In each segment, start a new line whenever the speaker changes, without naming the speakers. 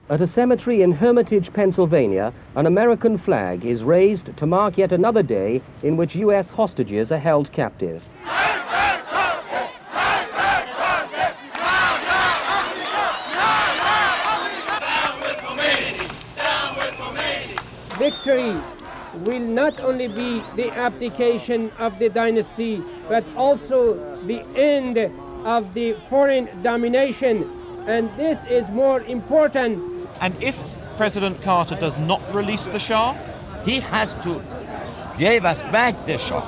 At a cemetery in Hermitage, Pennsylvania, an American flag is raised to mark yet another day in which U.S. hostages are held captive.
Victory will not only be the abdication of the dynasty, but also the end of the foreign domination. And this is more important.
And if President Carter does not release the Shah?
He has to give us back the Shah.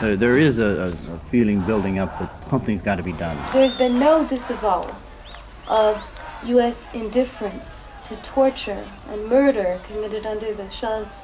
There is a feeling building up that something's got to be done.
There's been no disavowal of U.S. indifference to torture and murder committed under the Shah's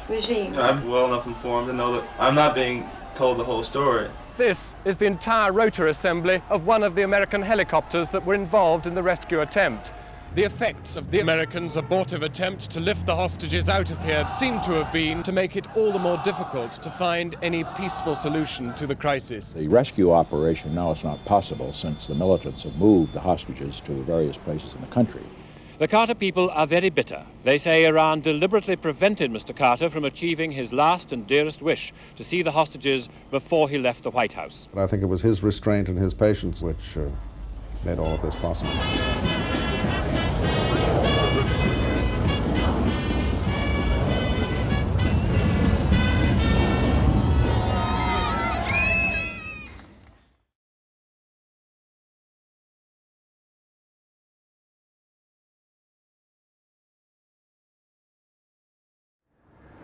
regime.
I'm well enough informed to know that I'm not being told the whole story.
This is the entire rotor assembly of one of the American helicopters that were involved in the rescue attempt. The effects of the Americans' abortive attempt to lift the hostages out of here seem to have been to make it all the more difficult to find any peaceful solution to the crisis.
The rescue operation now is not possible since the militants have moved the hostages to various places in the country.
The Carter people are very bitter. They say Iran deliberately prevented Mr. Carter from achieving his last and dearest wish to see the hostages before he left the White House.
I think it was his restraint and his patience which made all of this possible.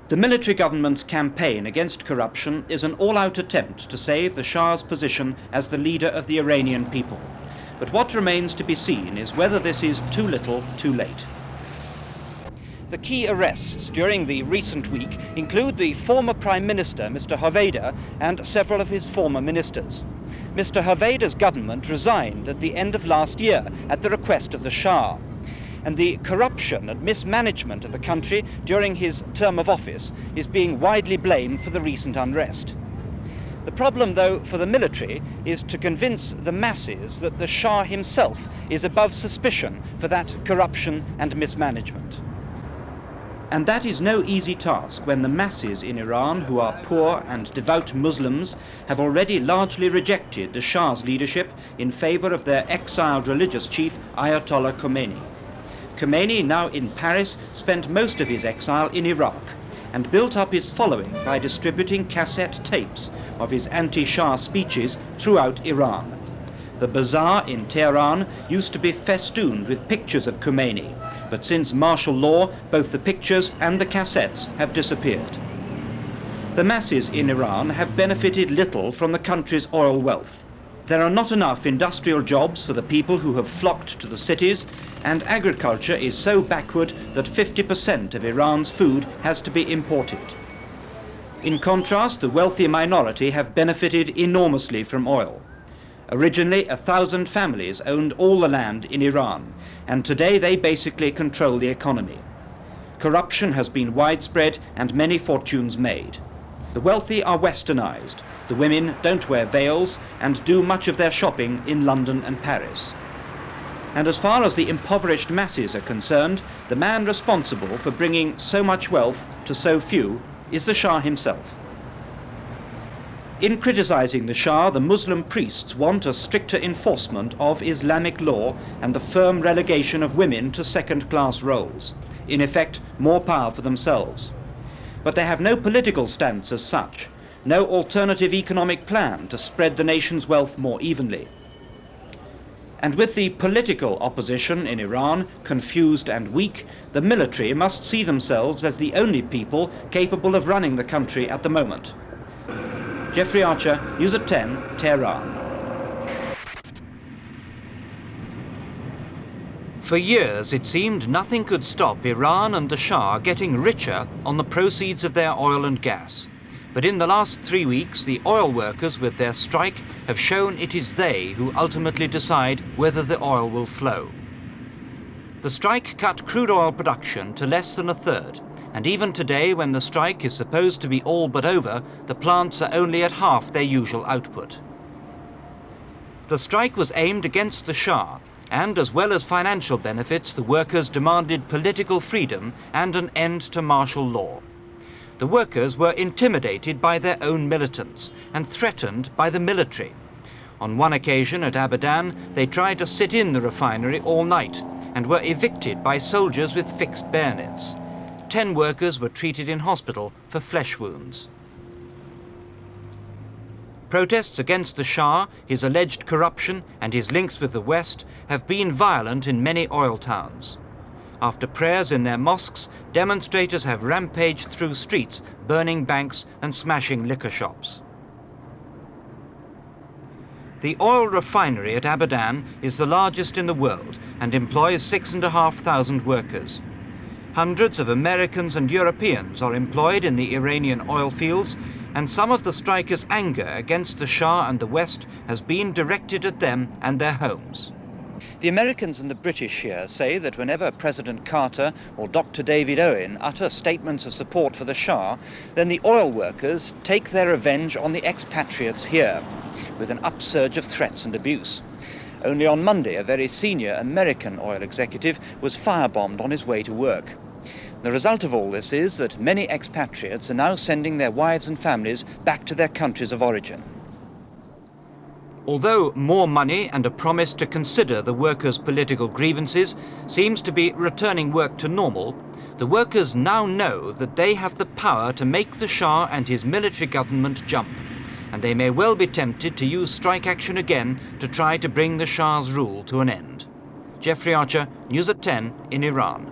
The military government's campaign against corruption is an all-out attempt to save the Shah's position as the leader of the Iranian people. But what remains to be seen is whether this is too little, too late. The key arrests during the recent week include the former Prime Minister, Mr. Hoveyda, and several of his former ministers. Mr. Hoveyda's government resigned at the end of last year at the request of the Shah. And the corruption and mismanagement of the country during his term of office is being widely blamed for the recent unrest. The problem, though, for the military is to convince the masses that the Shah himself is above suspicion for that corruption and mismanagement. And that is no easy task when the masses in Iran, who are poor and devout Muslims, have already largely rejected the Shah's leadership in favor of their exiled religious chief, Ayatollah Khomeini. Khomeini, now in Paris, spent most of his exile in Iraq and built up his following by distributing cassette tapes of his anti-Shah speeches throughout Iran. The bazaar in Tehran used to be festooned with pictures of Khomeini, but since martial law, both the pictures and the cassettes have disappeared. The masses in Iran have benefited little from the country's oil wealth. There are not enough industrial jobs for the people who have flocked to the cities, and agriculture is so backward that 50% of Iran's food has to be imported. In contrast, the wealthy minority have benefited enormously from oil. Originally, 1,000 families owned all the land in Iran, and today they basically control the economy. Corruption has been widespread and many fortunes made. The wealthy are westernized. The women don't wear veils and do much of their shopping in London and Paris. And as far as the impoverished masses are concerned, the man responsible for bringing so much wealth to so few is the Shah himself. In criticizing the Shah, the Muslim priests want a stricter enforcement of Islamic law and the firm relegation of women to second-class roles. In effect, more power for themselves. But they have no political stance as such. No alternative economic plan to spread the nation's wealth more evenly. And with the political opposition in Iran confused and weak, the military must see themselves as the only people capable of running the country at the moment. Jeffrey Archer, News at 10, Tehran. For years, it seemed nothing could stop Iran and the Shah getting richer on the proceeds of their oil and gas. But in the last 3 weeks, the oil workers with their strike have shown it is they who ultimately decide whether the oil will flow. The strike cut crude oil production to less than a third, and even today, when the strike is supposed to be all but over, the plants are only at half their usual output. The strike was aimed against the Shah, And as well as financial benefits, the workers demanded political freedom and an end to martial law. The workers were intimidated by their own militants and threatened by the military. On one occasion at Abadan, they tried to sit in the refinery all night and were evicted by soldiers with fixed bayonets. 10 workers were treated in hospital for flesh wounds. Protests against the Shah, his alleged corruption and his links with the West have been violent in many oil towns. After prayers in their mosques, demonstrators have rampaged through streets, burning banks and smashing liquor shops. The oil refinery at Abadan is the largest in the world and employs 6,500 workers. Hundreds of Americans and Europeans are employed in the Iranian oil fields, and some of the strikers' anger against the Shah and the West has been directed at them and their homes. The Americans and the British here say that whenever President Carter or Dr. David Owen utter statements of support for the Shah, then the oil workers take their revenge on the expatriates here, with an upsurge of threats and abuse. Only on Monday, a very senior American oil executive was firebombed on his way to work. The result of all this is that many expatriates are now sending their wives and families back to their countries of origin. Although more money and a promise to consider the workers' political grievances seems to be returning work to normal, the workers now know that they have the power to make the Shah and his military government jump, and they may well be tempted to use strike action again to try to bring the Shah's rule to an end. Jeffrey Archer, News at 10 in Iran.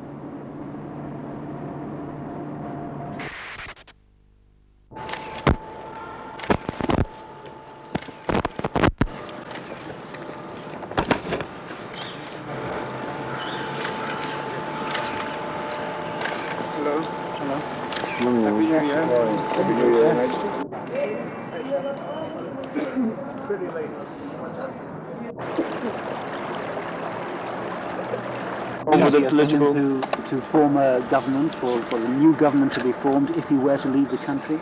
To form a government, for the new government to be formed if he were to leave the country?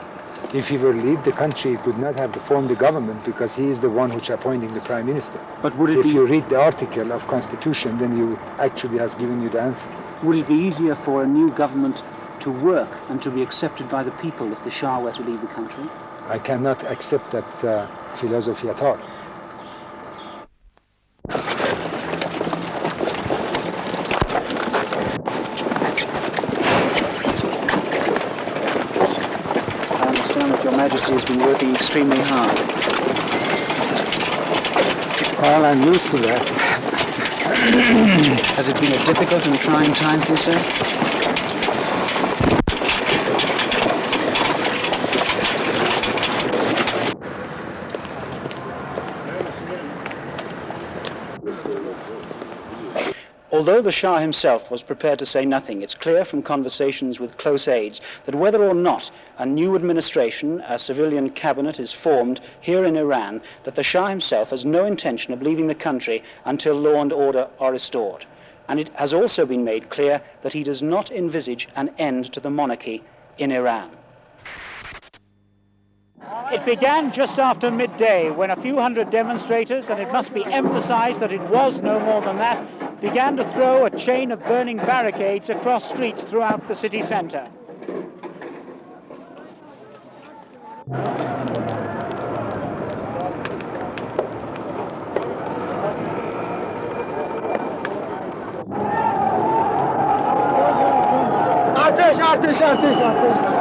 If he were to leave the country, he could not have formed the government because he is the one who's appointing the prime minister.
But would it
if you read the article of Constitution, then you actually has given you the answer.
Would it be easier for a new government to work and to be accepted by the people if the Shah were to leave the country?
I cannot accept that philosophy at all.
Your Majesty has been working extremely hard.
Well, I'm used to that.
Has it been a difficult and trying time for you, sir? Although the Shah himself was prepared to say nothing, it's clear from conversations with close aides that whether or not a new administration, a civilian cabinet, is formed here in Iran, that the Shah himself has no intention of leaving the country until law and order are restored. And it has also been made clear that he does not envisage an end to the monarchy in Iran.
It began just after midday when a few hundred demonstrators, and it must be emphasized that it was no more than that, began to throw a chain of burning barricades across streets throughout the city center.
Ateş, ateş, ateş, ateş.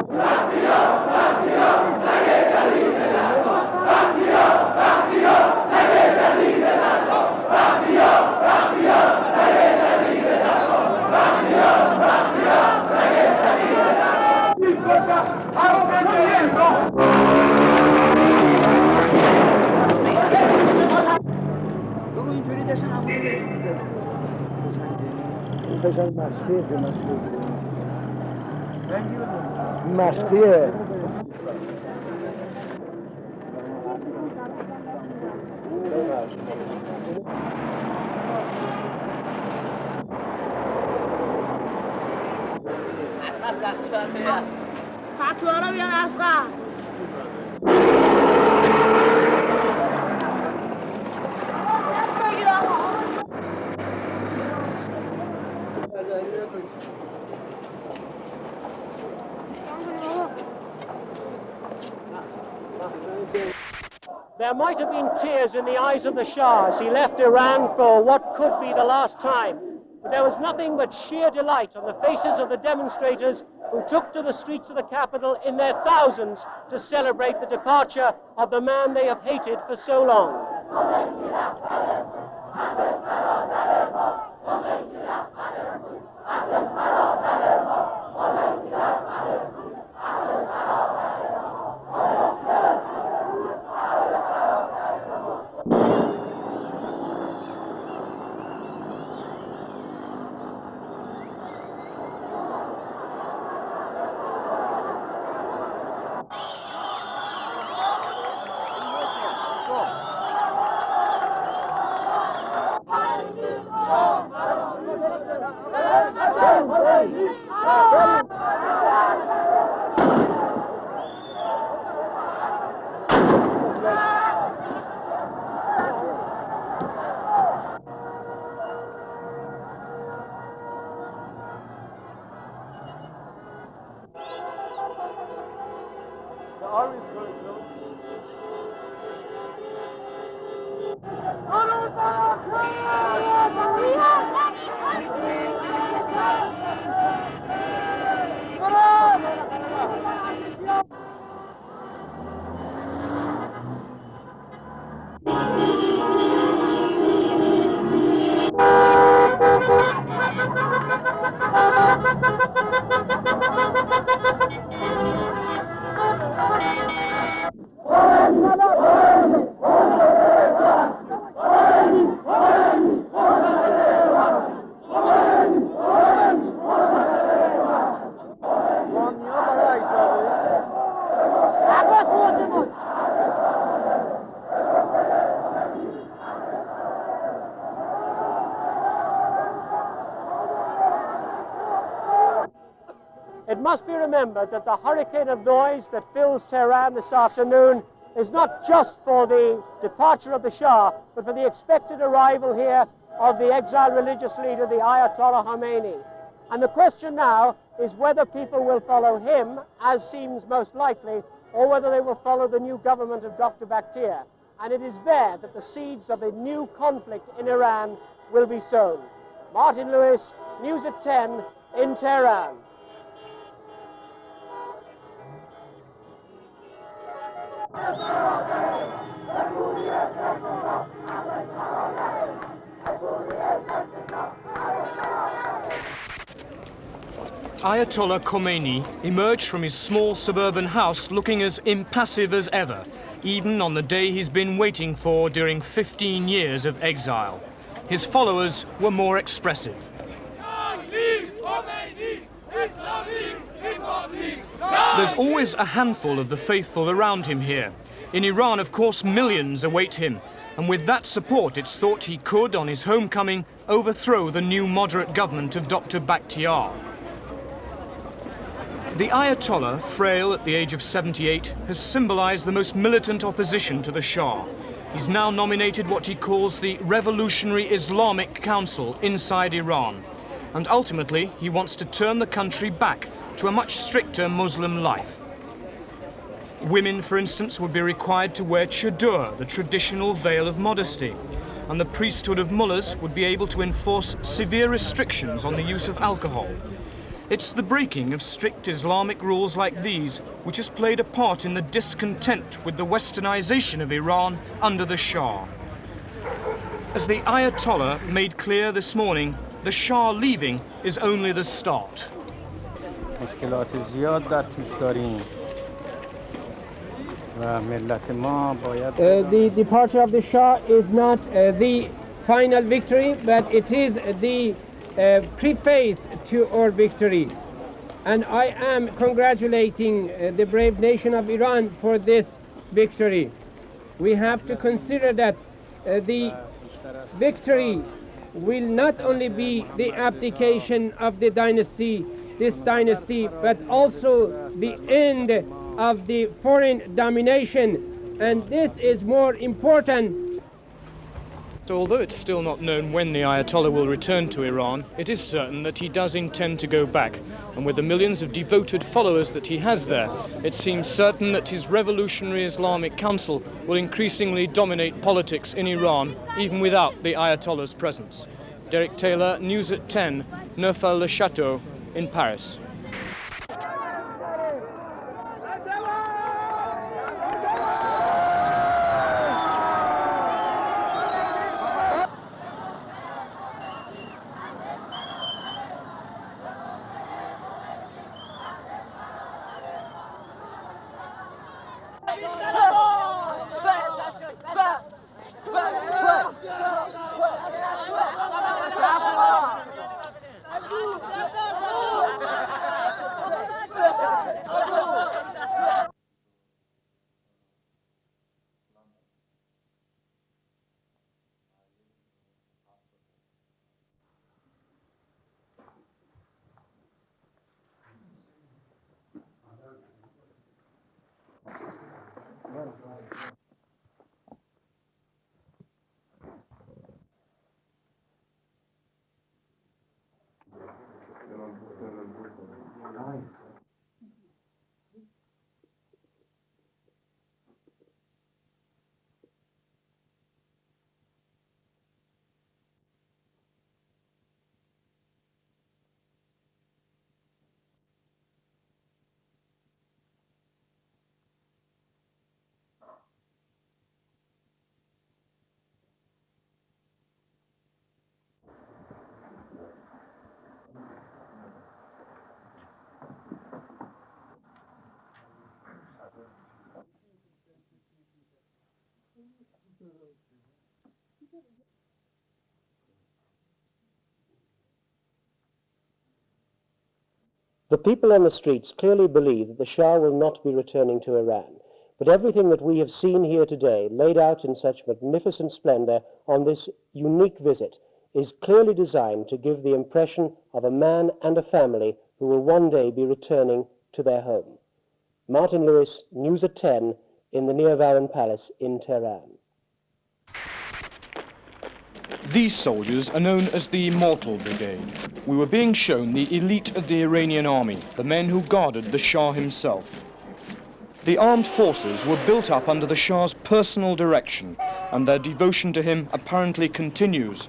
مشقیه
پتوارا بیان اصغر دست بگیر آقا
There might have been tears in the eyes of the Shah as he left Iran for what could be the last time. But there was nothing but sheer delight on the faces of the demonstrators who took to the streets of the capital in their thousands to celebrate the departure of the man they have hated for so long. It must be remembered that the hurricane of noise that fills Tehran this afternoon is not just for the departure of the Shah, but for the expected arrival here of the exiled religious leader, the Ayatollah Khomeini. And the question now is whether people will follow him, as seems most likely, or whether they will follow the new government of Dr. Bakhtiar. And it is there that the seeds of the new conflict in Iran will be sown. Martin Lewis, News at 10 in Tehran.
Ayatollah Khomeini emerged from his small suburban house looking as impassive as ever, even on the day he's been waiting for during 15 years of exile. His followers were more expressive. There's always a handful of the faithful around him here. In Iran, of course, millions await him. And with that support, it's thought he could, on his homecoming, overthrow the new moderate government of Dr. Bakhtiar. The Ayatollah, frail at the age of 78, has symbolized the most militant opposition to the Shah. He's now nominated what he calls the Revolutionary Islamic Council inside Iran. And ultimately, he wants to turn the country back to a much stricter Muslim life. Women, for instance, would be required to wear chador, the traditional veil of modesty, and the priesthood of mullahs would be able to enforce severe restrictions on the use of alcohol. It's the breaking of strict Islamic rules like these which has played a part in the discontent with the westernization of Iran under the Shah. As the Ayatollah made clear this morning, the Shah leaving is only the start.
The departure of the Shah is not the final victory, but it is the preface to our victory. And I am congratulating the brave nation of Iran for this victory. We have to consider that the victory will not only be the abdication of the dynasty, this dynasty, but also the end of the foreign domination. And this is more important.
So although it's still not known when the Ayatollah will return to Iran, it is certain that he does intend to go back. And with the millions of devoted followers that he has there, it seems certain that his Revolutionary Islamic Council will increasingly dominate politics in Iran, even without the Ayatollah's presence. Derek Taylor, News at 10, Neufel-le-Château in Paris.
The people on the streets clearly believe that the Shah will not be returning to Iran, but everything that we have seen here today, laid out in such magnificent splendor on this unique visit, is clearly designed to give the impression of a man and a family who will one day be returning to their home. Martin Lewis, News at 10, in the Neovaran Palace in Tehran.
These soldiers are known as the Immortal Brigade. We were being shown the elite of the Iranian army, the men who guarded the Shah himself. The armed forces were built up under the Shah's personal direction, and their devotion to him apparently continues.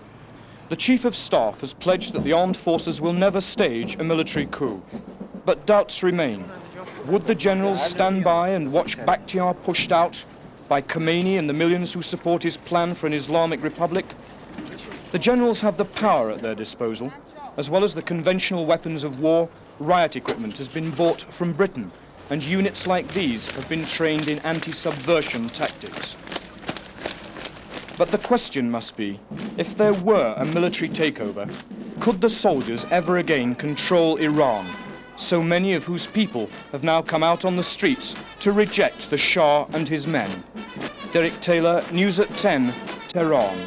The Chief of Staff has pledged that the armed forces will never stage a military coup. But doubts remain. Would the generals stand by and watch Bakhtiar pushed out by Khomeini and the millions who support his plan for an Islamic Republic? The generals have the power at their disposal. As well as the conventional weapons of war, riot equipment has been bought from Britain, and units like these have been trained in anti-subversion tactics. But the question must be, if there were a military takeover, could the soldiers ever again control Iran, so many of whose people have now come out on the streets to reject the Shah and his men? Derek Taylor, News at 10, Tehran.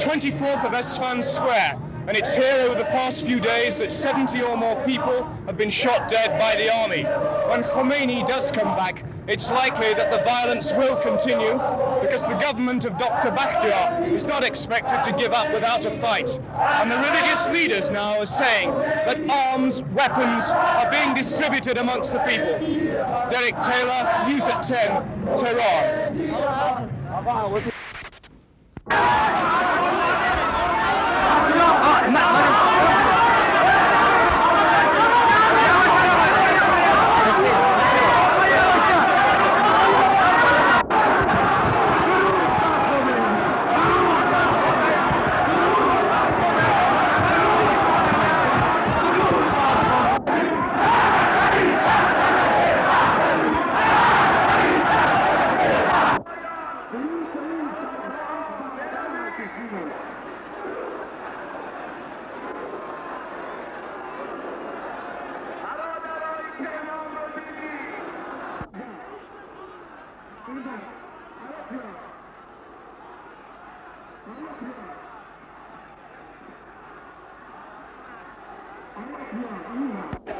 24th of Esfahan Square, and it's here over the past few days that 70 or more people have been shot dead by the army. When Khomeini does come back, it's likely that the violence will continue because the government of Dr. Bakhtiar is not expected to give up without a fight. And the religious leaders now are saying that arms, weapons are being distributed amongst the people. Derek Taylor, News at 10, Tehran.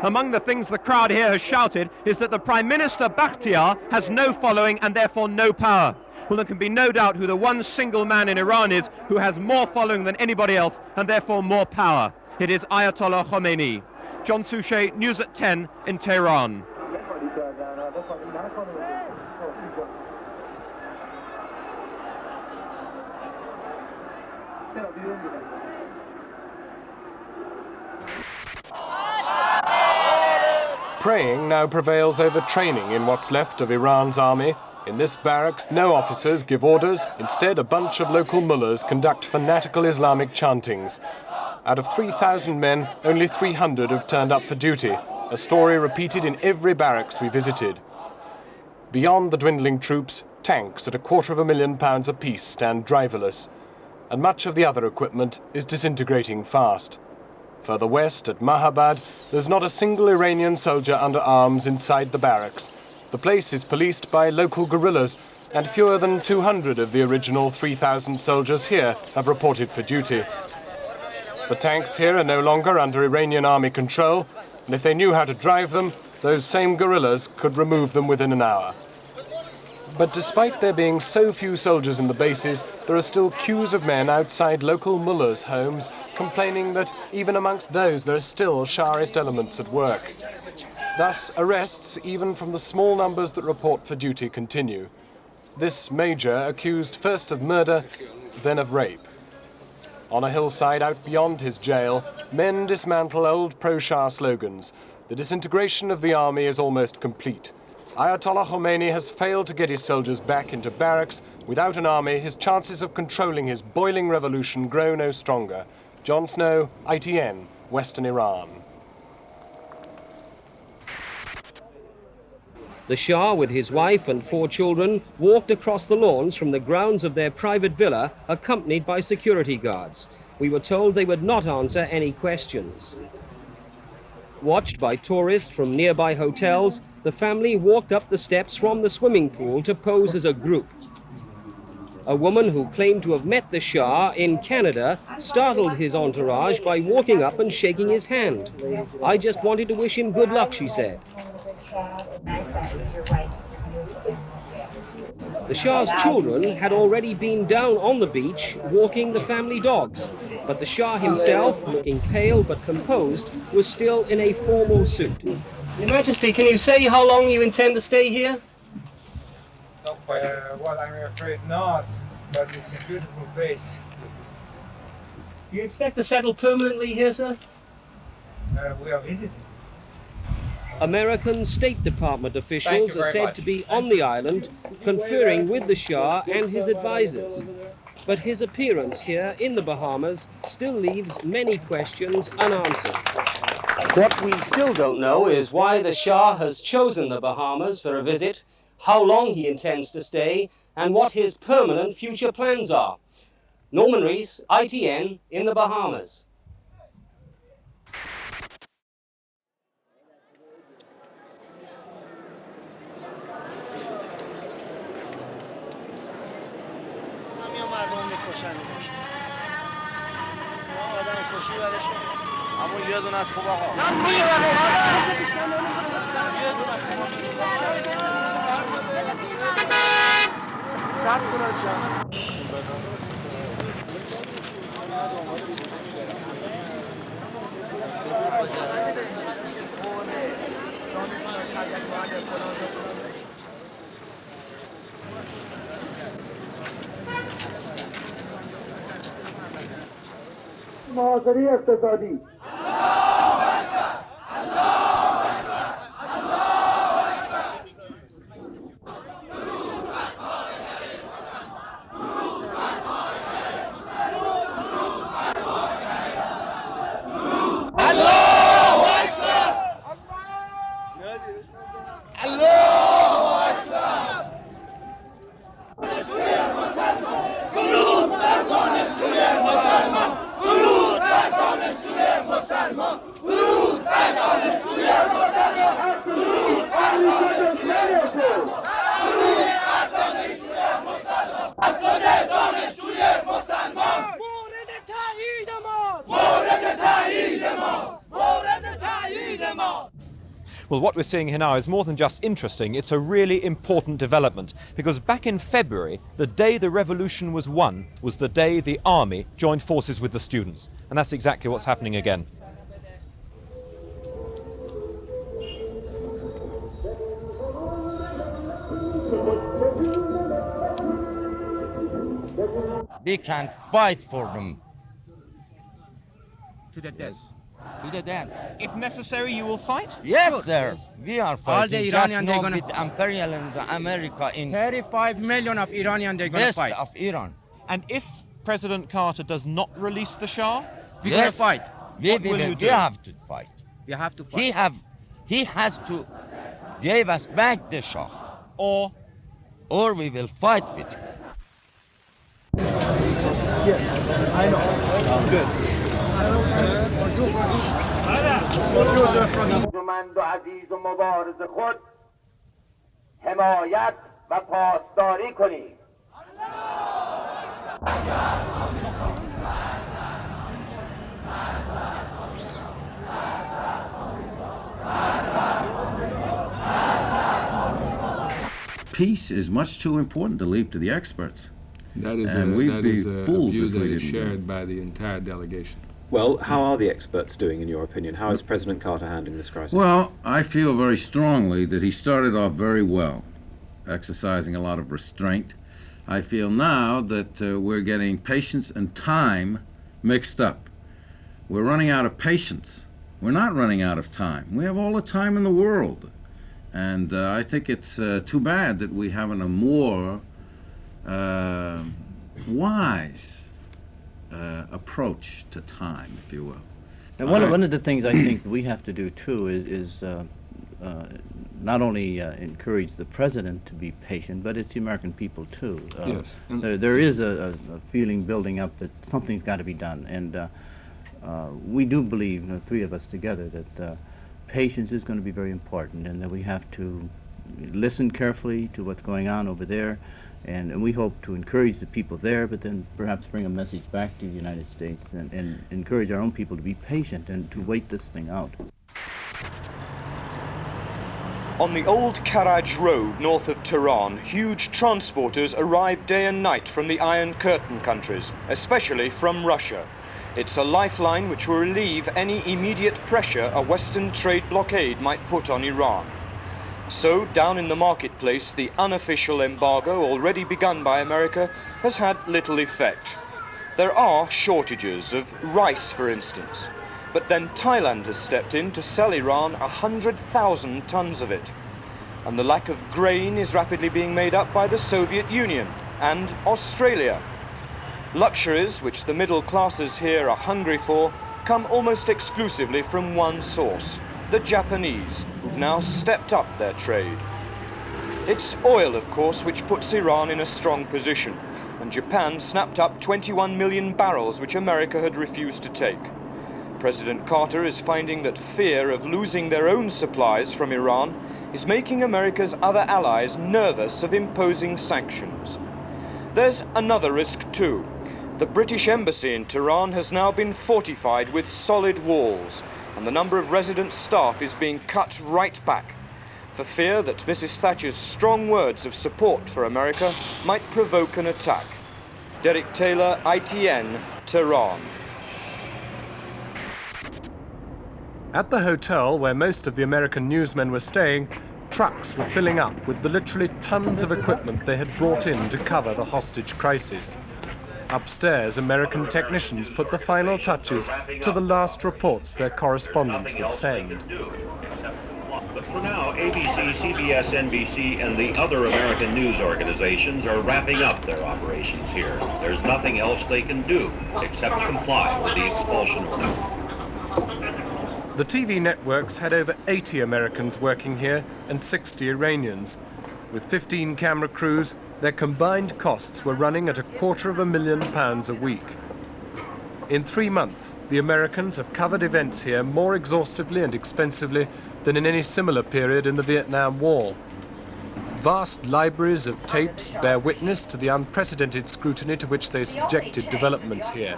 Among the things the crowd here has shouted is that the Prime Minister Bakhtiar has no following and therefore no power. Well, there can be no doubt who the one single man in Iran is who has more following than anybody else and therefore more power. It is Ayatollah Khomeini. John Suchet, News at 10 in Tehran.
Praying now prevails over training in what's left of Iran's army. In this barracks, no officers give orders. Instead, a bunch of local mullahs conduct fanatical Islamic chantings. Out of 3,000 men, only 300 have turned up for duty, a story repeated in every barracks we visited. Beyond the dwindling troops, tanks at £250,000 apiece stand driverless, and much of the other equipment is disintegrating fast. Further west, at Mahabad, there's not a single Iranian soldier under arms inside the barracks. The place is policed by local guerrillas, and fewer than 200 of the original 3,000 soldiers here have reported for duty. The tanks here are no longer under Iranian army control, and if they knew how to drive them, those same guerrillas could remove them within an hour. But despite there being so few soldiers in the bases, there are still queues of men outside local mullahs' homes complaining that even amongst those there are still Shahist elements at work. Thus, arrests, even from the small numbers that report for duty, continue. This major accused first of murder, then of rape. On a hillside out beyond his jail, men dismantle old pro-Shah slogans. The disintegration of the army is almost complete. Ayatollah Khomeini has failed to get his soldiers back into barracks. Without an army, his chances of controlling his boiling revolution grow no stronger. John Snow, ITN, Western Iran.
The Shah, with his wife and 4 children, walked across the lawns from the grounds of their private villa, accompanied by security guards. We were told they would not answer any questions. Watched by tourists from nearby hotels, the family walked up the steps from the swimming pool to pose as a group. A woman who claimed to have met the Shah in Canada startled his entourage by walking up and shaking his hand. "I just wanted to wish him good luck," she said. The Shah's children had already been down on the beach walking the family dogs, but the Shah himself, looking pale but composed, was still in a formal suit. Your Majesty, can you say how long you intend to stay here?
Well, I'm afraid not, but it's a beautiful place.
Do you expect to settle permanently here, sir?
We are visiting.
American State Department officials are said to be on the island, conferring with the Shah and his advisors. But his appearance here in the Bahamas still leaves many questions unanswered. What we still don't know is why the Shah has chosen the Bahamas for a visit, how long he intends to stay, and what his permanent future plans are. Norman Rees, ITN, in the Bahamas.
معاصری اقتصادی
Well, what we're seeing here now is more than just interesting, it's a really important development. Because back in February, the day the revolution was won was the day the army joined forces with the students. And that's exactly what's happening again.
We can fight for them.
To the death.
To the death.
If necessary, you will fight?
Yes, sir. We are fighting.
All the
Just
Iranian, they're
not
gonna...
with imperialism, America in
35 million of Iranian, they're gonna
west
fight.
of Iran.
And if President Carter does not release the Shah?
We're
Yes.
gonna fight.
We have to fight.
We have to fight.
He has to give us back the Shah.
Or
we will fight with him.
Yes, I know. Good.
ارجمند و عزیز و مبارز خود حمایت و پاسداری کنید.
Peace is much too important to leave to the experts.
That is
and we'd be fools
view
if we
that is
didn't do it.
shared by the entire delegation.
Well, how are the experts doing, in your opinion? How is President Carter handling this crisis?
Well, I feel very strongly that he started off very well, exercising a lot of restraint. I feel now that we're getting patience and time mixed up. We're running out of patience. We're not running out of time. We have all the time in the world. And I think it's too bad that we haven't a more wise approach to time, if you will.
And one of the things I think we have to do too is not only encourage the president to be patient, but it's the American people too.
Yes.
There is a feeling building up that something's got to be done, and we do believe, the three of us together, that patience is going to be very important, and that we have to listen carefully to what's going on over there. And we hope to encourage the people there, but then perhaps bring a message back to the United States and encourage our own people to be patient and to wait this thing out.
On the old Karaj road north of Tehran, huge transporters arrive day and night from the Iron Curtain countries, especially from Russia. It's a lifeline which will relieve any immediate pressure a Western trade blockade might put on Iran. So, down in the marketplace, the unofficial embargo already begun by America has had little effect. There are shortages of rice, for instance, but then Thailand has stepped in to sell Iran 100,000 tons of it. And the lack of grain is rapidly being made up by the Soviet Union and Australia. Luxuries, which the middle classes here are hungry for, come almost exclusively from one source: the Japanese, who've now stepped up their trade. It's oil, of course, which puts Iran in a strong position, and Japan snapped up 21 million barrels which America had refused to take. President Carter is finding that fear of losing their own supplies from Iran is making America's other allies nervous of imposing sanctions. There's another risk too. The British Embassy in Tehran has now been fortified with solid walls, and the number of resident staff is being cut right back, for fear that Mrs. Thatcher's strong words of support for America might provoke an attack. Derek Taylor, ITN, Tehran.
At the hotel where most of the American newsmen were staying, trucks were filling up with the literally tons of equipment they had brought in to cover the hostage crisis. Upstairs, American technicians put the final touches to the last reports their correspondents would send.
But for now, ABC, CBS, NBC, and the other American news organizations are wrapping up their operations here. There's nothing else they can do except comply with the expulsion order.
The TV networks had over 80 Americans working here and 60 Iranians. With 15 camera crews, their combined costs were running at £250,000 a week. In 3 months, the Americans have covered events here more exhaustively and expensively than in any similar period in the Vietnam War. Vast libraries of tapes bear witness to the unprecedented scrutiny to which they subjected developments here.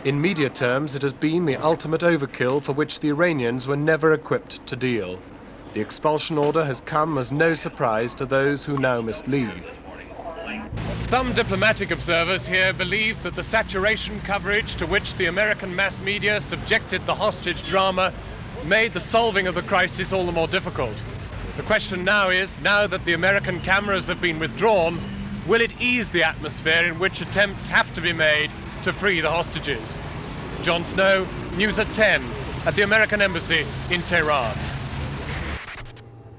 In media terms, it has been the ultimate overkill for which the Iranians were never equipped to deal. The expulsion order has come as no surprise to those who now must leave. Some diplomatic observers here believe that the saturation coverage to which the American mass media subjected the hostage drama made the solving of the crisis all the more difficult. The question now is, now that the American cameras have been withdrawn, will it ease the atmosphere in which attempts have to be made to free the hostages? Jon Snow, News at 10, at the American Embassy in Tehran.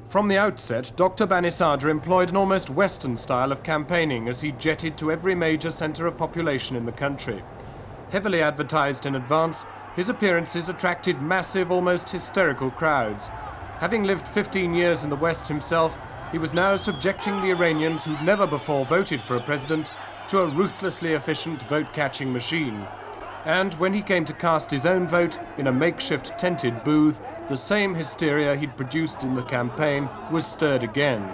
From the outset, Dr. Banisadr employed an almost Western style of campaigning as he jetted to every major centre of population in the country. Heavily advertised in advance, his appearances attracted massive, almost hysterical crowds. Having lived 15 years in the West himself, he was now subjecting the Iranians who'd never before voted for a president to a ruthlessly efficient vote-catching machine. And when he came to cast his own vote in a makeshift tented booth, the same hysteria he'd produced in the campaign was stirred again.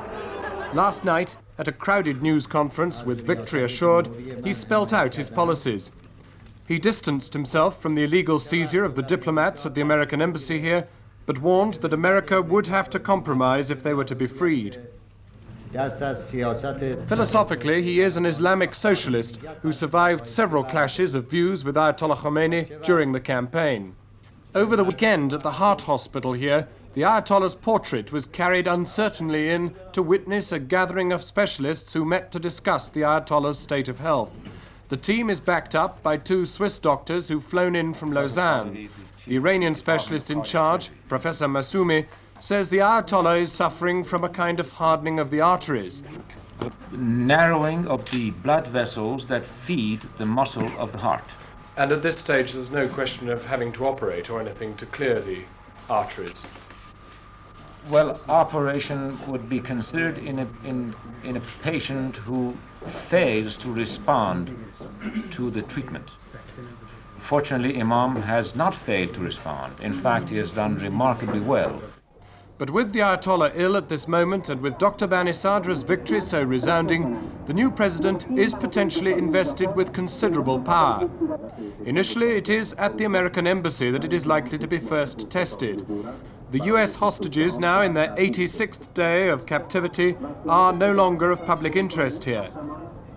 Last night, at a crowded news conference with victory assured, he spelt out his policies. He distanced himself from the illegal seizure of the diplomats at the American embassy here, but warned that America would have to compromise if they were to be freed. Philosophically, he is an Islamic socialist who survived several clashes of views with Ayatollah Khomeini during the campaign. Over the weekend at the Heart Hospital here, the Ayatollah's portrait was carried uncertainly in to witness a gathering of specialists who met to discuss the Ayatollah's state of health. The team is backed up by 2 Swiss doctors who've flown in from Lausanne. The Iranian specialist in charge, Professor Massoumi, says the Ayatollah is suffering from a kind of hardening of the arteries.
Narrowing of the blood vessels that feed the muscle of the heart.
And at this stage, there's no question of having to operate or anything to clear the arteries.
Well, operation would be considered in a patient who fails to respond to the treatment. Fortunately, Imam has not failed to respond. In fact, he has done remarkably well.
But with the Ayatollah ill at this moment, and with Dr. Banisadra's victory so resounding, the new president is potentially invested with considerable power. Initially, it is at the American embassy that it is likely to be first tested. The US hostages, now in their 86th day of captivity, are no longer of public interest here.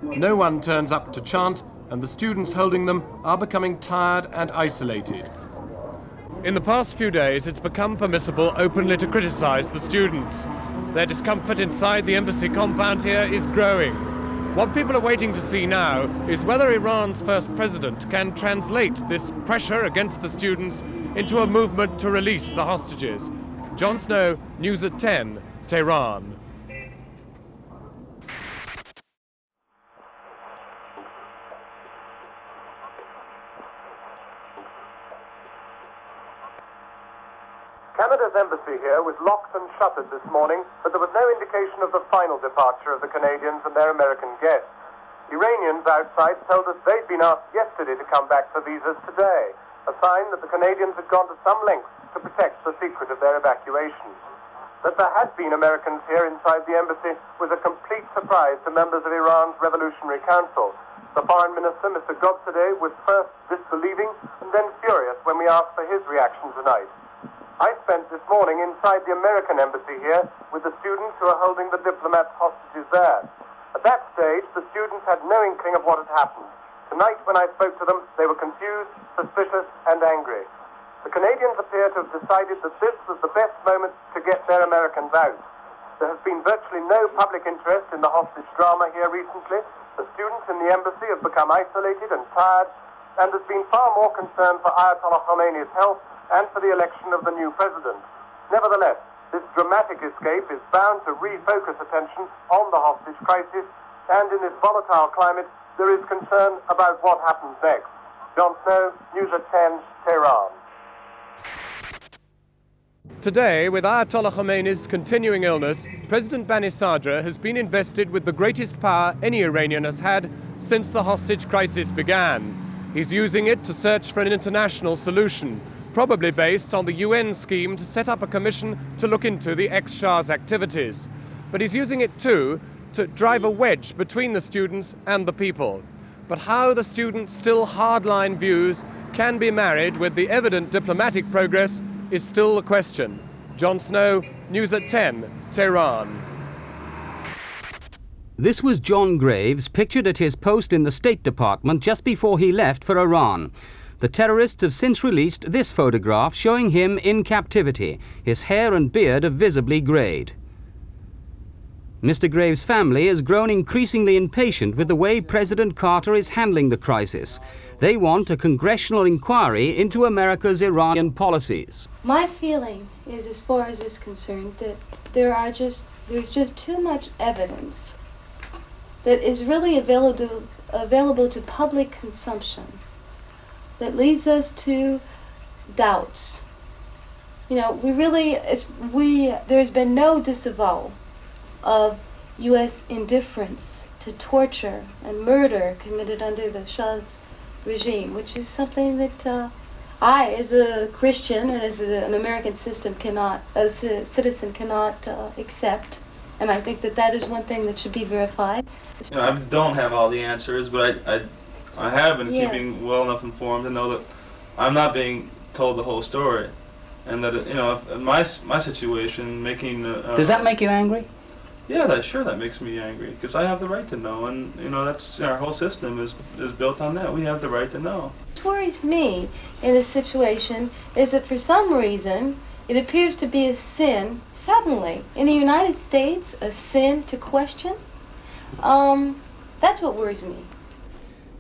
No one turns up to chant, and the students holding them are becoming tired and isolated. In the past few days, it's become permissible openly to criticize the students. Their discomfort inside the embassy compound here is growing. What people are waiting to see now is whether Iran's first president can translate this pressure against the students into a movement to release the hostages. Jon Snow, News at 10, Tehran. Canada's embassy here was locked and shuttered this morning, but there was no indication of the final departure of the Canadians and their American guests. Iranians outside told us they'd been asked yesterday to come back for visas today, a sign that the Canadians had gone to some lengths to protect the secret of their evacuation. That there had been Americans here inside the embassy was a complete surprise to members of Iran's Revolutionary Council,
The Foreign Minister, Mr. Gobsadeh, was first disbelieving and then furious when we asked for his reaction tonight. I spent this morning inside the American embassy here with the students who are holding the diplomats hostages there. At that stage, the students had no inkling of what had happened. Tonight, when I spoke to them, they were confused, suspicious, and angry. The Canadians appear to have decided that this was the best moment to get their Americans out. There has been virtually no public interest in the hostage drama here recently. The students in the embassy have become isolated and tired, and there's been far more concern for Ayatollah Khomeini's health and for the election of the new president. Nevertheless, this dramatic escape is bound to refocus attention on the hostage crisis, and in this volatile climate, there is concern about what happens next. Jon Snow, News at 10, Tehran.
Today, with Ayatollah Khomeini's continuing illness, President Bani Sadr has been invested with the greatest power any Iranian has had since the hostage crisis began. He's using it to search for an international solution, probably based on the UN scheme to set up a commission to look into the ex-Shah's activities. But he's using it too to drive a wedge between the students and the people. But how the students' still hardline views can be married with the evident diplomatic progress is still the question. Jon Snow, News at 10, Tehran.
This was John Graves, pictured at his post in the State Department just before he left for Iran. The terrorists have since released this photograph showing him in captivity. His hair and beard are visibly greyed. Mr. Graves' family has grown increasingly impatient with the way President Carter is handling the crisis. They want a congressional inquiry into America's Iranian policies.
My feeling is, as far as is concerned, that there's just too much evidence that is really available to public consumption that leads us to doubts. You know, there's been no disavowal of U.S. indifference to torture and murder committed under the Shah's regime, which is something that I, as a Christian and as an American citizen, cannot accept. And I think that that is one thing that should be verified.
You know, I don't have all the answers, but I have been keeping well enough informed to know that I'm not being told the whole story, and that my situation making.
Does that make you angry?
Yeah, that makes me angry, because I have the right to know, and that's our whole system is built on that. We have the right to know.
What worries me in this situation is that for some reason it appears to be a sin suddenly in the United States, a sin to question. That's what worries me.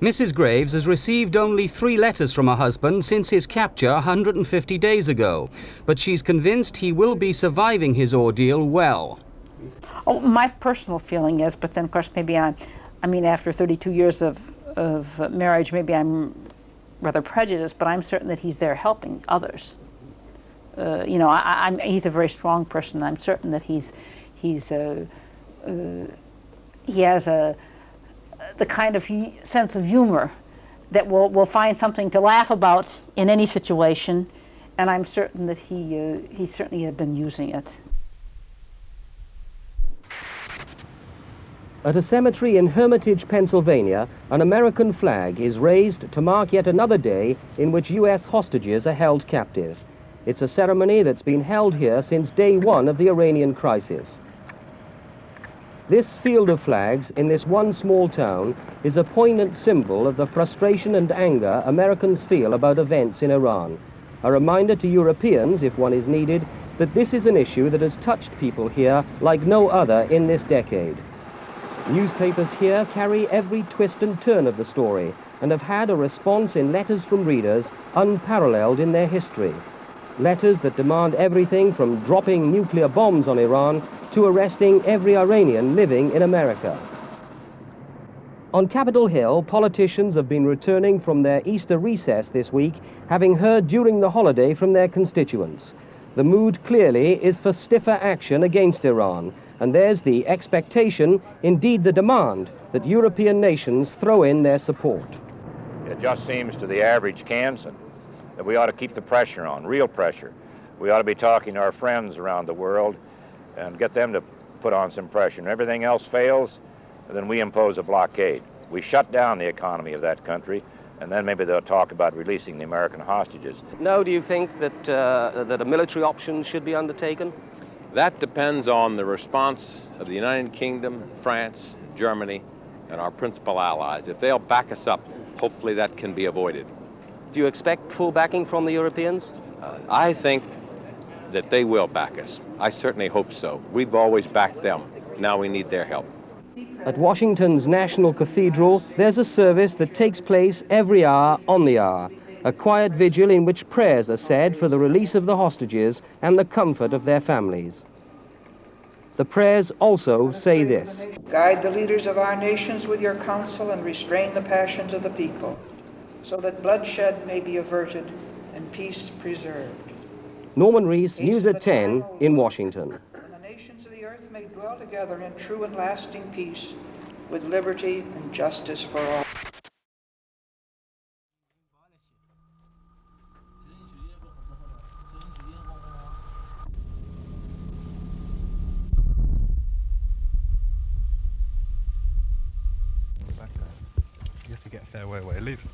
Mrs. Graves has received only 3 letters from her husband since his capture 150 days ago, but she's convinced he will be surviving his ordeal well.
Oh, my personal feeling is, but then of course maybe after 32 years of marriage, maybe I'm rather prejudiced, but I'm certain that he's there helping others. He's a very strong person. I'm certain that he has the kind of sense of humor that will find something to laugh about in any situation, and I'm certain that he certainly has been using it.
At a cemetery in Hermitage, Pennsylvania, an American flag is raised to mark yet another day in which U.S. hostages are held captive. It's a ceremony that's been held here since day one of the Iranian crisis. This field of flags in this one small town is a poignant symbol of the frustration and anger Americans feel about events in Iran. A reminder to Europeans, if one is needed, that this is an issue that has touched people here like no other in this decade. Newspapers here carry every twist and turn of the story and have had a response in letters from readers unparalleled in their history. Letters that demand everything from dropping nuclear bombs on Iran to arresting every Iranian living in America. On Capitol Hill, politicians have been returning from their Easter recess this week, having heard during the holiday from their constituents. The mood clearly is for stiffer action against Iran, and there's the expectation, indeed the demand, that European nations throw in their support.
It just seems to the average Kansan that we ought to keep the pressure on, real pressure. We ought to be talking to our friends around the world and get them to put on some pressure. And if everything else fails, then we impose a blockade. We shut down the economy of that country, and then maybe they'll talk about releasing the American hostages.
Now, do you think that, that a military option should be undertaken?
That depends on the response of the United Kingdom, France, Germany, and our principal allies. If they'll back us up, hopefully that can be avoided.
Do you expect full backing from the Europeans?
I think that they will back us. I certainly hope so. We've always backed them. Now we need their help.
At Washington's National Cathedral, there's a service that takes place every hour on the hour, a quiet vigil in which prayers are said for the release of the hostages and the comfort of their families. The prayers also say this:
Guide the leaders of our nations with your counsel and restrain the passions of the people, so that bloodshed may be averted and peace preserved.
Norman Reese, News at 10 in Washington.
And the nations of the earth may dwell together in true and lasting peace, with liberty and justice for all.
You have to get a fair way away. Leave.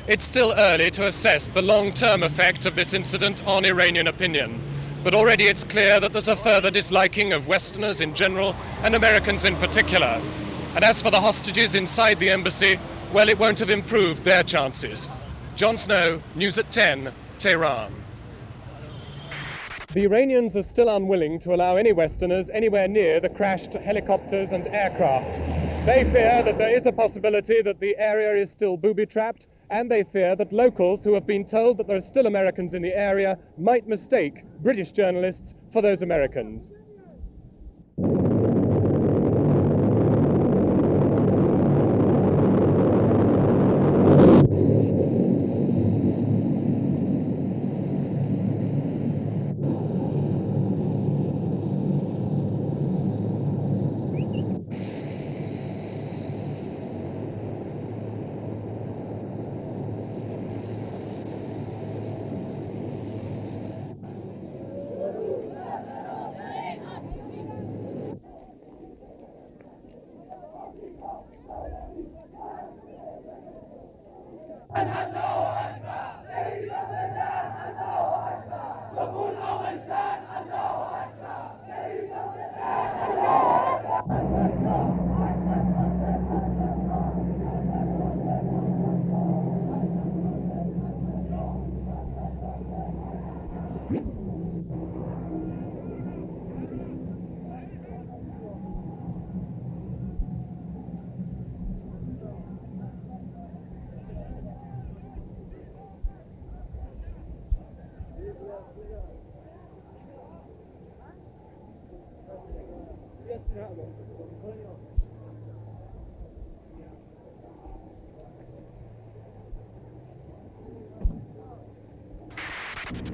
It's still early to assess the long-term effect of this incident on Iranian opinion, but already it's clear that there's a further disliking of Westerners in general and Americans in particular. And as for the hostages inside the embassy, well, it won't have improved their chances. Jon Snow, News at 10, Tehran. The Iranians are still unwilling to allow any Westerners anywhere near the crashed helicopters and aircraft. They fear that there is a possibility that the area is still booby-trapped, and they fear that locals who have been told that there are still Americans in the area might mistake British journalists for those Americans.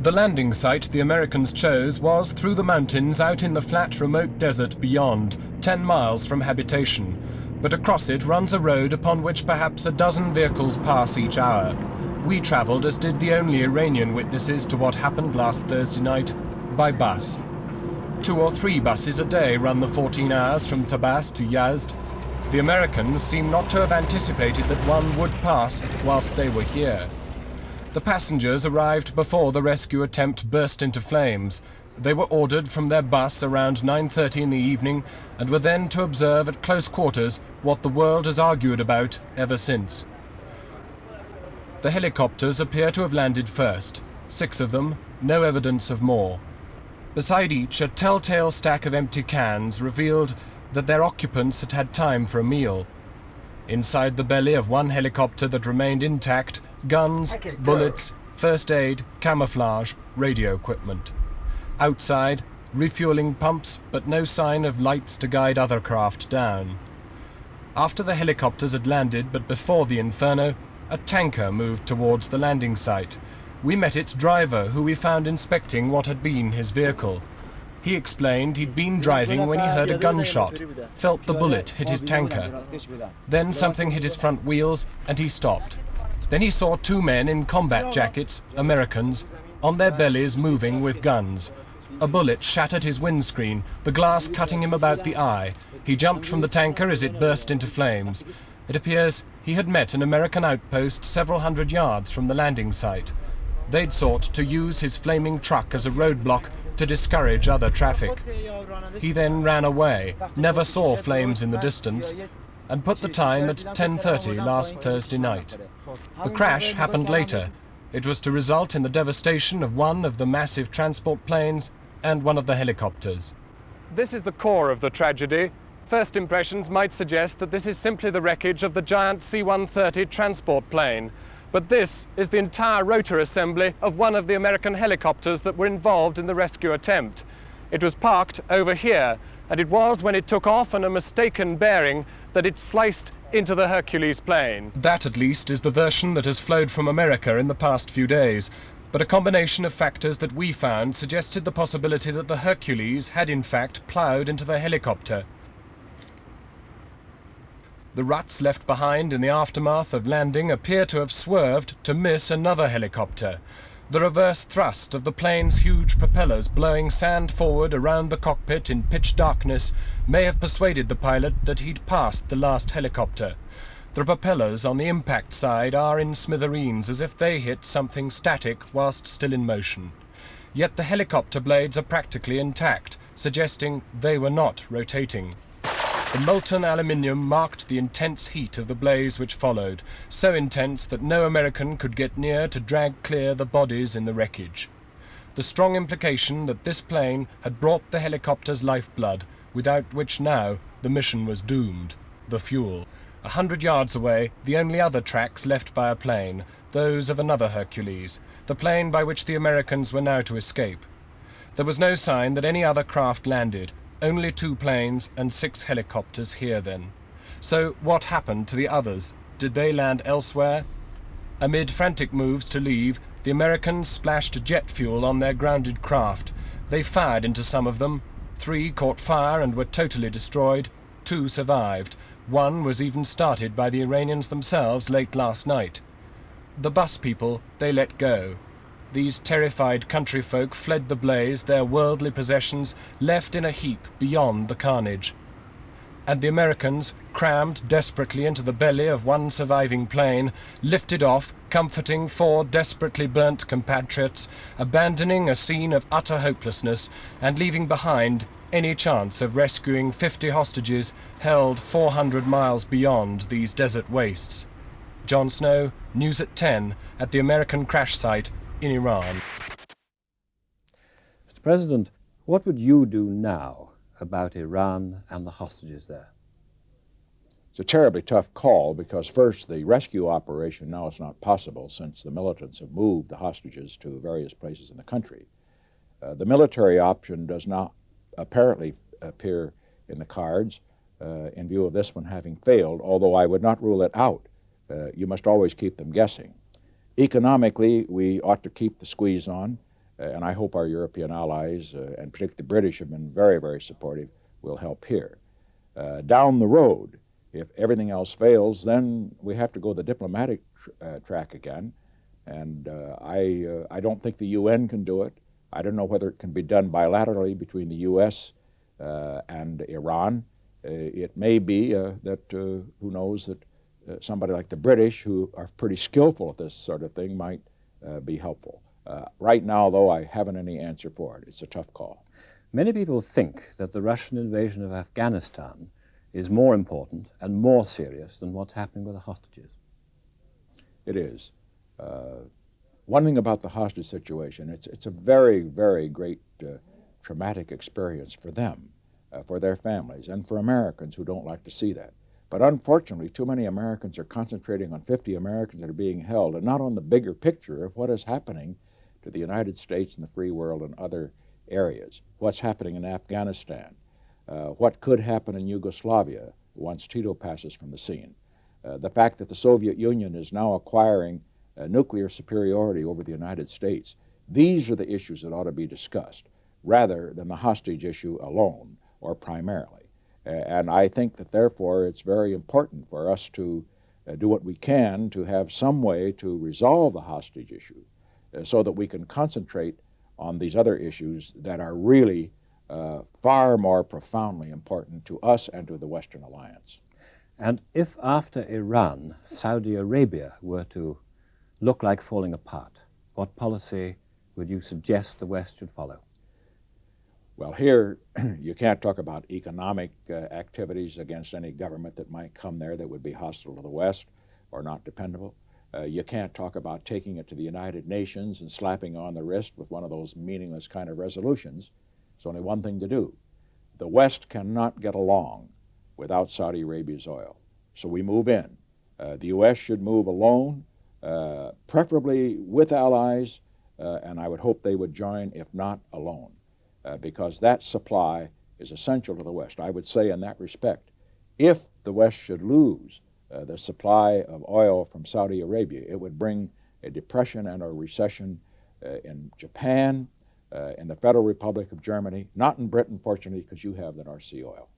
The landing site the Americans chose was through the mountains out in the flat, remote desert beyond, 10 miles from habitation. But across it runs a road upon which perhaps a dozen vehicles pass each hour. We travelled, as did the only Iranian witnesses to what happened last Thursday night, by bus. 2 or 3 buses a day run the 14 hours from Tabas to Yazd. The Americans seem not to have anticipated that one would pass whilst they were here. The passengers arrived before the rescue attempt burst into flames. They were ordered from their bus around 9:30 in the evening and were then to observe at close quarters what the world has argued about ever since. The helicopters appear to have landed first. 6 of them, no evidence of more. Beside each, a telltale stack of empty cans revealed that their occupants had had time for a meal. Inside the belly of one helicopter that remained intact, guns, bullets, first aid, camouflage, radio equipment. Outside, refueling pumps, but no sign of lights to guide other craft down. After the helicopters had landed, but before the inferno, a tanker moved towards the landing site. We met its driver, who we found inspecting what had been his vehicle. He explained he'd been driving when he heard a gunshot, felt the bullet hit his tanker. Then something hit his front wheels and he stopped. Then he saw 2 men in combat jackets, Americans, on their bellies moving with guns. A bullet shattered his windscreen, the glass cutting him about the eye. He jumped from the tanker as it burst into flames. It appears he had met an American outpost several hundred yards from the landing site. They'd sought to use his flaming truck as a roadblock to discourage other traffic. He then ran away, never saw flames in the distance, and put the time at 10:30 last Thursday night. The crash happened later. It was to result in the devastation of one of the massive transport planes and one of the helicopters. This is the core of the tragedy. First impressions might suggest that this is simply the wreckage of the giant C-130 transport plane. But this is the entire rotor assembly of one of the American helicopters that were involved in the rescue attempt. It was parked over here, and it was when it took off on a mistaken bearing that it sliced into the Hercules plane. That, at least, is the version that has flowed from America in the past few days. But a combination of factors that we found suggested the possibility that the Hercules had in fact ploughed into the helicopter. The ruts left behind in the aftermath of landing appear to have swerved to miss another helicopter. The reverse thrust of the plane's huge propellers blowing sand forward around the cockpit in pitch darkness may have persuaded the pilot that he'd passed the last helicopter. The propellers on the impact side are in smithereens, as if they hit something static whilst still in motion. Yet the helicopter blades are practically intact, suggesting they were not rotating. The molten aluminium marked the intense heat of the blaze which followed, so intense that no American could get near to drag clear the bodies in the wreckage. The strong implication that this plane had brought the helicopter's lifeblood, without which now the mission was doomed, the fuel. 100 yards away, the only other tracks left by a plane, those of another Hercules, the plane by which the Americans were now to escape. There was no sign that any other craft landed, only 2 planes and 6 helicopters here then. So what happened to the others? Did they land elsewhere? Amid frantic moves to leave, the Americans splashed jet fuel on their grounded craft. They fired into some of them. 3 caught fire and were totally destroyed. 2 survived. 1 was even started by the Iranians themselves late last night. The bus people they let go. These terrified country folk fled the blaze, their worldly possessions left in a heap beyond the carnage. And the Americans, crammed desperately into the belly of one surviving plane, lifted off, comforting 4 desperately burnt compatriots, abandoning a scene of utter hopelessness, and leaving behind any chance of rescuing 50 hostages held 400 miles beyond these desert wastes. John Snow, News at 10, at the American crash site in Iran.
President, what would you do now about Iran and the hostages there?
It's a terribly tough call because first, the rescue operation now is not possible since the militants have moved the hostages to various places in the country. The military option does not apparently appear in the cards in view of this one having failed, although I would not rule it out. You must always keep them guessing. Economically, we ought to keep the squeeze on, and I hope our European allies, and particularly the British, have been very, very supportive, will help here. Down the road, if everything else fails, then we have to go the diplomatic track again, and I don't think the UN can do it. I don't know whether it can be done bilaterally between the U.S. And Iran. It may be that, who knows, that somebody like the British, who are pretty skillful at this sort of thing, might be helpful. Right now, though, I haven't any answer for it. It's a tough call.
Many people think that the Russian invasion of Afghanistan is more important and more serious than what's happening with the hostages.
It is. One thing about the hostage situation, it's a very, very great traumatic experience for them, for their families, and for Americans who don't like to see that. But unfortunately, too many Americans are concentrating on 50 Americans that are being held and not on the bigger picture of what is happening to the United States and the free world and other areas. What's happening in Afghanistan, what could happen in Yugoslavia once Tito passes from the scene. The fact that the Soviet Union is now acquiring nuclear superiority over the United States. These are the issues that ought to be discussed rather than the hostage issue alone or primarily. And I think that therefore it's very important for us to do what we can to have some way to resolve the hostage issue so that we can concentrate on these other issues that are really far more profoundly important to us and to the Western Alliance.
And if after Iran, Saudi Arabia were to look like falling apart, what policy would you suggest the West should follow?
Well, here you can't talk about economic activities against any government that might come there that would be hostile to the West or not dependable. You can't talk about taking it to the United Nations and slapping on the wrist with one of those meaningless kind of resolutions. There's only one thing to do. The West cannot get along without Saudi Arabia's oil. So we move in. The U.S. should move alone, preferably with allies, and I would hope they would join, if not alone, because that supply is essential to the West. I would say in that respect, if the West should lose the supply of oil from Saudi Arabia, it would bring a depression and a recession in Japan, in the Federal Republic of Germany, not in Britain, fortunately, because you have the North Sea oil.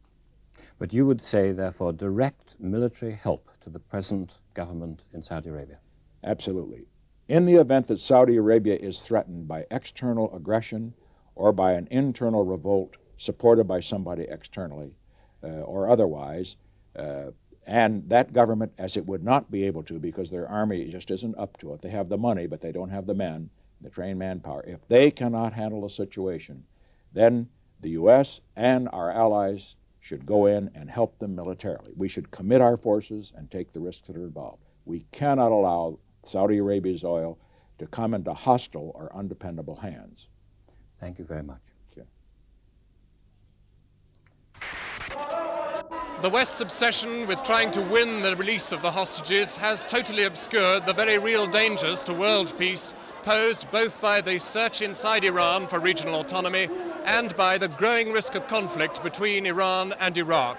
But you would say, therefore, direct military help to the present government in Saudi Arabia?
Absolutely. In the event that Saudi Arabia is threatened by external aggression or by an internal revolt supported by somebody externally or otherwise, and that government, as it would not be able to because their army just isn't up to it, they have the money, but they don't have the men, the trained manpower. If they cannot handle the situation, then the U.S. and our allies should go in and help them militarily. We should commit our forces and take the risks that are involved. We cannot allow Saudi Arabia's oil to come into hostile or undependable hands.
Thank you very much.
The West's obsession with trying to win the release of the hostages has totally obscured the very real dangers to world peace posed both by the search inside Iran for regional autonomy and by the growing risk of conflict between Iran and Iraq.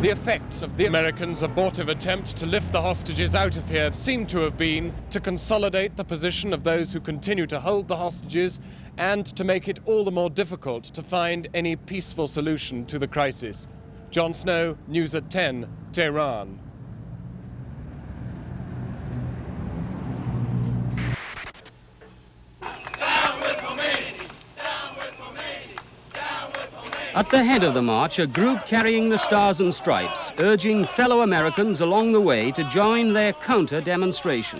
The effects of the Americans' abortive attempt to lift the hostages out of here seem to have been to consolidate the position of those who continue to hold the hostages and to make it all the more difficult to find any peaceful solution to the crisis. Jon Snow, News at 10, Tehran.
At the head of the march, a group carrying the Stars and Stripes, urging fellow Americans along the way to join their counter-demonstration.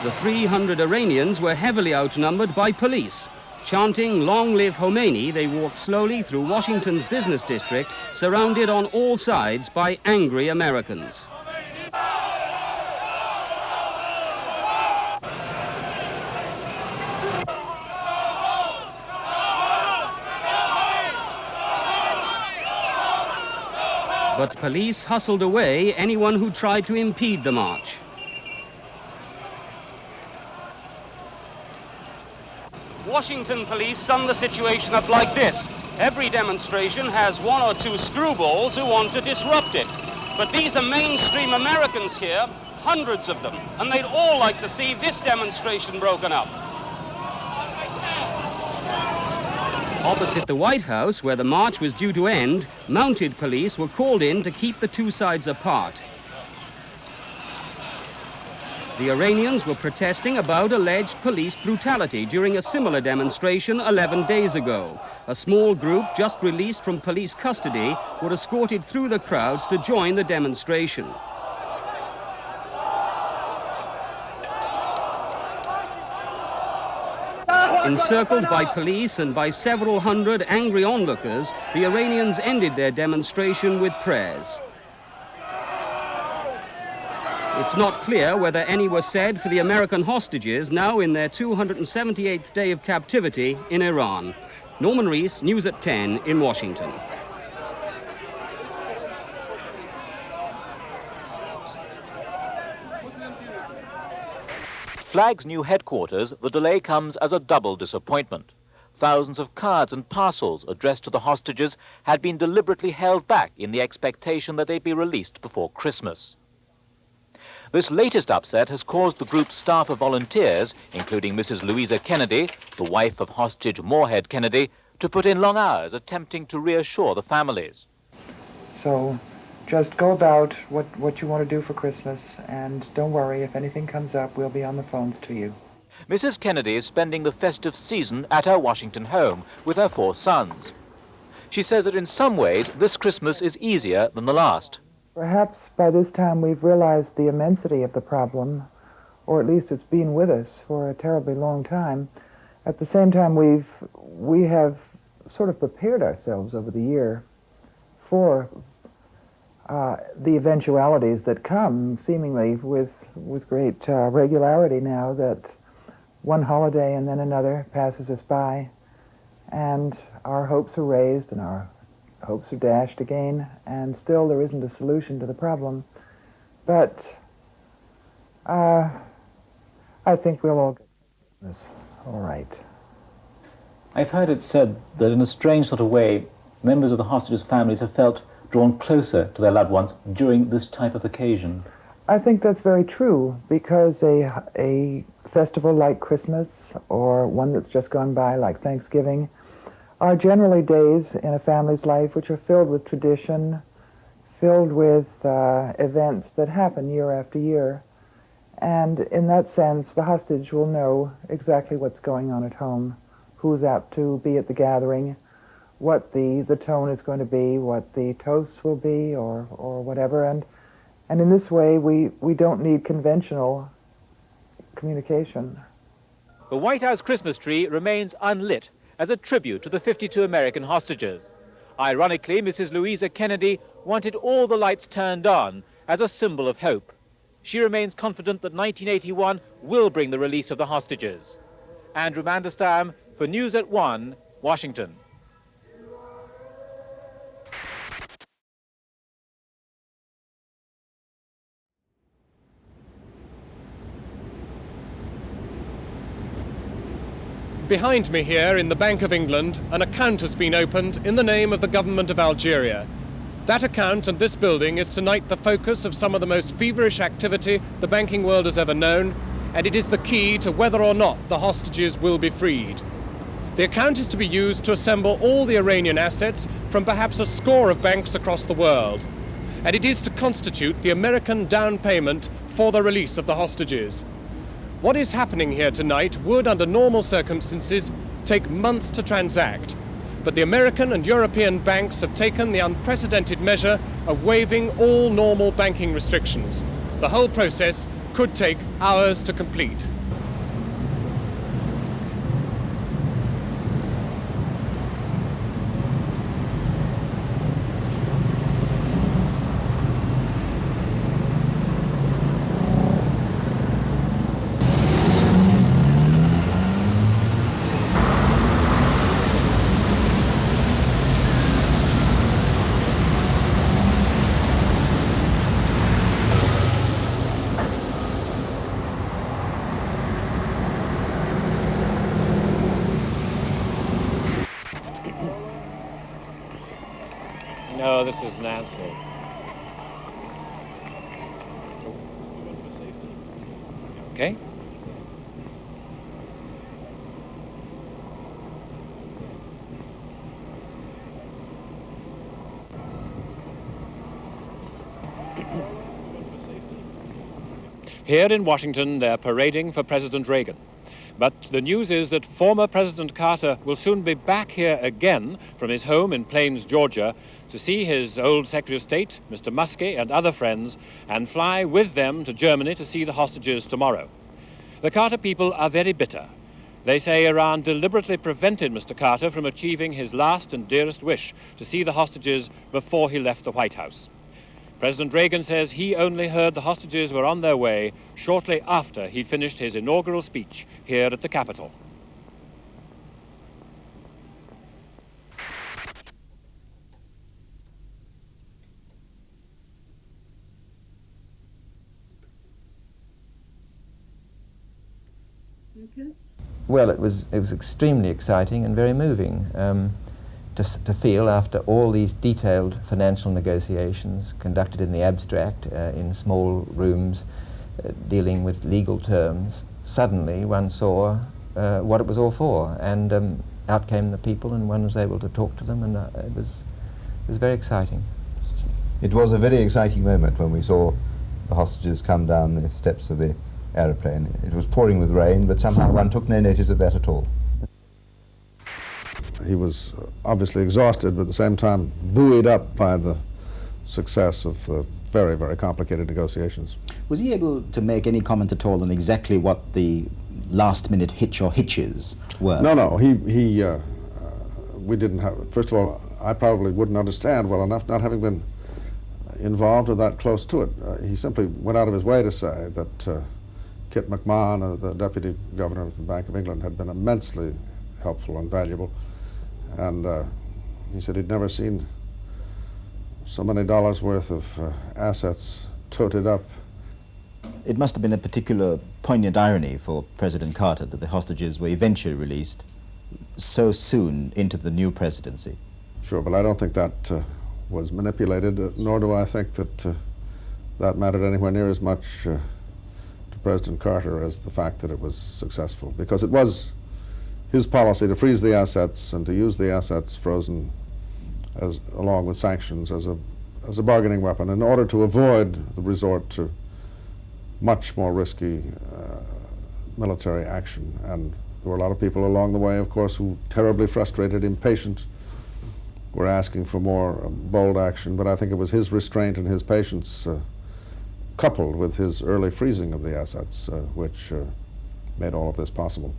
The 300 Iranians were heavily outnumbered by police. Chanting "Long live Khomeini," they walked slowly through Washington's business district, surrounded on all sides by angry Americans. But police hustled away anyone who tried to impede the march. Washington police sum the situation up like this. Every demonstration has one or two screwballs who want to disrupt it. But these are mainstream Americans here, hundreds of them, and they'd all like to see this demonstration broken up. Opposite the White House, where the march was due to end, mounted police were called in to keep the two sides apart. The Iranians were protesting about alleged police brutality during a similar demonstration 11 days ago. A small group just released from police custody were escorted through the crowds to join the demonstration. Encircled by police and by several hundred angry onlookers, the Iranians ended their demonstration with prayers. It's not clear whether any were said for the American hostages now in their 278th day of captivity in Iran. Norman Rees, News at 10 in Washington.
Flag's new headquarters, the delay comes as a double disappointment. Thousands of cards and parcels addressed to the hostages had been deliberately held back in the expectation that they'd be released before Christmas. This latest upset has caused the group's staff of volunteers, including Mrs. Louisa Kennedy, the wife of hostage Moorhead Kennedy, to put in long hours attempting to reassure the families.
So just go about what you want to do for Christmas, and don't worry, if anything comes up, we'll be on the phones to you.
Mrs. Kennedy is spending the festive season at her Washington home with her 4 sons. She says that in some ways this Christmas is easier than the last.
Perhaps by this time we've realized the immensity of the problem, or at least it's been with us for a terribly long time. At the same time, we have sort of prepared ourselves over the year for the eventualities that come seemingly with great regularity now, that one holiday and then another passes us by, and our hopes are raised and our hopes are dashed again, and still there isn't a solution to the problem. But I think we'll all get this all right.
I've heard it said that in a strange sort of way, members of the hostages' families have felt drawn closer to their loved ones during this type of occasion.
I think that's very true, because a festival like Christmas, or one that's just gone by like Thanksgiving, are generally days in a family's life which are filled with tradition, filled with events that happen year after year. And in that sense, the hostage will know exactly what's going on at home, who's apt to be at the gathering, what the tone is going to be, what the toasts will be, or whatever. And in this way, we don't need conventional communication.
The White House Christmas tree remains unlit as a tribute to the 52 American hostages. Ironically, Mrs. Louisa Kennedy wanted all the lights turned on as a symbol of hope. She remains confident that 1981 will bring the release of the hostages. Andrew Mandelstam for News at 1, Washington.
Behind me here in the Bank of England, an account has been opened in the name of the government of Algeria. That account and this building is tonight the focus of some of the most feverish activity the banking world has ever known, and it is the key to whether or not the hostages will be freed. The account is to be used to assemble all the Iranian assets from perhaps a score of banks across the world, and it is to constitute the American down payment for the release of the hostages. What is happening here tonight would, under normal circumstances, take months to transact. But the American and European banks have taken the unprecedented measure of waiving all normal banking restrictions. The whole process could take hours to complete.
No, this is Nancy. Okay.
Here in Washington, they're parading for President Reagan. But the news is that former President Carter will soon be back here again from his home in Plains, Georgia, to see his old Secretary of State, Mr. Muskie, and other friends, and fly with them to Germany to see the hostages tomorrow. The Carter people are very bitter. They say Iran deliberately prevented Mr. Carter from achieving his last and dearest wish to see the hostages before he left the White House. President Reagan says he only heard the hostages were on their way shortly after he'd finished his inaugural speech here at the Capitol.
Well, it was extremely exciting and very moving to feel, after all these detailed financial negotiations conducted in the abstract, in small rooms, dealing with legal terms, suddenly one saw what it was all for, and out came the people, and one was able to talk to them, and it was very exciting.
It was a very exciting moment when we saw the hostages come down the steps of the aeroplane. It was pouring with rain, but somehow one took no notice of that at all.
He was obviously exhausted, but at the same time buoyed up by the success of the very, very complicated negotiations.
Was he able to make any comment at all on exactly what the last-minute hitch or hitches were?
No, we didn't have, first of all, I probably wouldn't understand well enough, not having been involved or that close to it. He simply went out of his way to say that Kit McMahon, the deputy governor of the Bank of England, had been immensely helpful and valuable. And he said he'd never seen so many dollars worth of assets toted up.
It must have been a particular poignant irony for President Carter that the hostages were eventually released so soon into the new presidency.
Sure, but I don't think that was manipulated, nor do I think that that mattered anywhere near as much to President Carter as the fact that it was successful, because it was his policy to freeze the assets and to use the assets frozen along with sanctions as a bargaining weapon in order to avoid the resort to much more risky military action. And there were a lot of people along the way, of course, who, terribly frustrated, impatient, were asking for more bold action, but I think it was his restraint and his patience coupled with his early freezing of the assets which made all of this possible.